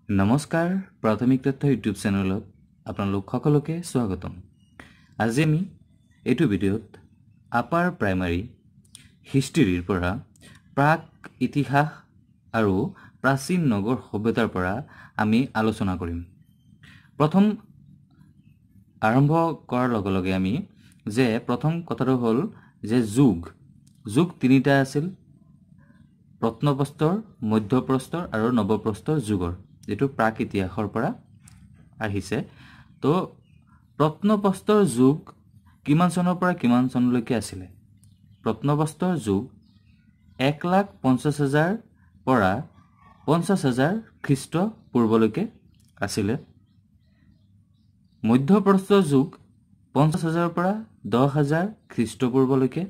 নমস্কাৰ প্ৰাথমিক তথ্য ইউটিউব চেনেলত আপোনালোক সকলোকে স্বাগতম। আজি আমি এইটো ভিডিঅ'ত আপাৰ প্ৰাইমাৰী হিষ্ট্ৰীৰ পৰা প্ৰাক ইতিহাস আৰু প্ৰাচীন নগৰ সভ্যতাৰ পৰা আমি আলোচনা কৰিম। প্ৰথম আৰম্ভ কৰাৰ লগে লগে আমি যে প্ৰথম কথাটো হ'ল যে যুগ তিনিটা আছিল, প্ৰত্নপ্ৰস্তৰ, মধ্যপ্ৰস্তৰ আৰু নৱপ্ৰস্তৰ যুগৰ, যেটো প্ৰাক ইতিহাসৰ পৰা আহিছে। তো প্ৰত্নপ্ৰস্তৰ যুগ কিমান চনৰ পৰা কিমান চনলৈকে আছিলে? প্ৰত্নপ্ৰস্তৰ যুগ 1,50,000 পৰা 50,000 খ্ৰীষ্ট পূৰ্বলৈকে আছিলে। মধ্যপ্ৰস্তৰ যুগ 50,000 পৰা 10,000 খ্ৰীষ্ট পূৰ্বলৈকে।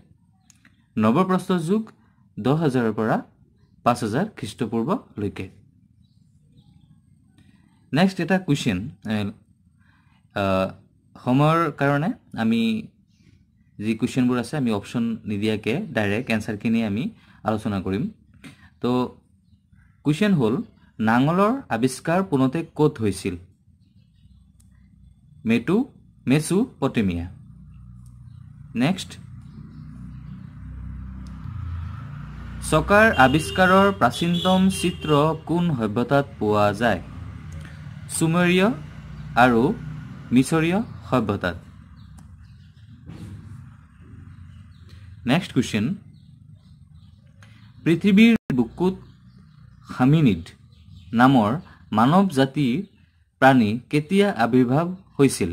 নৱপ্ৰস্তৰ যুগ 10,000 পৰা 5,000 খ্ৰীষ্ট পূৰ্বলৈকে। নেক্সট এটা কুৱেশ্যন, সময়ৰ কাৰণে আমি যি কুৱেশ্যনবোৰ আছে আমি অপশ্যন নিদিয়াকৈ ডাইৰেক্ট এনচাৰখিনি আমি আলোচনা কৰিম। তো কুৱেশ্যন হ'ল, নাঙলৰ আৱিষ্কাৰ পোনতে ক'ত হৈছিল? মেছোপটেমিয়া। নেক্সট, চকাৰ আৱিষ্কাৰৰ প্ৰাচীনতম চিত্ৰ কোন সভ্যতাত পোৱা যায়? সুমেৰীয় আৰু মিছৰীয় সভ্যতাত। নেক্সট কুৱেশ্যন, পৃথিৱীৰ বুকুত হামিনিড নামৰ মানৱ জাতিৰ প্ৰাণী কেতিয়া আৱিৰ্ভাৱ হৈছিল?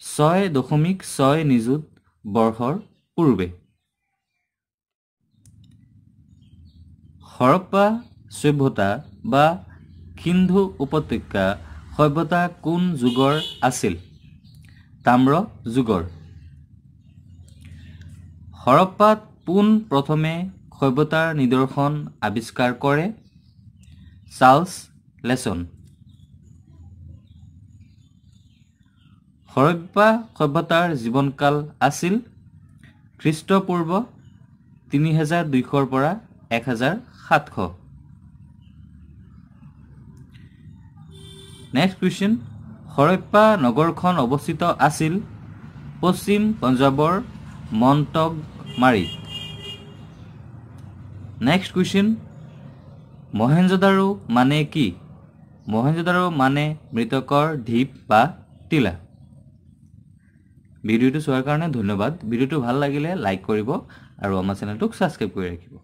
6.6 নিযুত বৰ্ষৰ পূৰ্বে। হৰপ্পা সভ্যতা বা সিন্ধু উপত্যকা সভ্যতা কোন যুগৰ আছিল? তাম্ৰ যুগৰ। হৰপ্পাত পোন প্ৰথমে সভ্যতাৰ নিদৰ্শন আৱিষ্কাৰ কৰে? Charles lesson. হৰপ্পা সভ্যতাৰ জীৱনকাল আছিল খ্ৰীষ্টপূৰ্ব 3200 পৰা 1700। নেক্সট কুৱেশ্যন, হৰপ্পা নগৰখন অৱস্থিত আছিল পশ্চিম পঞ্জাৱৰ মণ্টগমাৰীত। নেক্সট কুৱেশ্যন, মহেঞ্জোদাৰো মানে কি? মহেঞ্জোদাৰো মানে মৃতকৰ ঢিপ বা টিলা। ভিডিঅ'টো চোৱাৰ কাৰণে ধন্যবাদ। ভিডিঅ'টো ভাল লাগিলে লাইক কৰিব আৰু আমাৰ চেনেলটোক ছাবস্ক্ৰাইব কৰি ৰাখিব।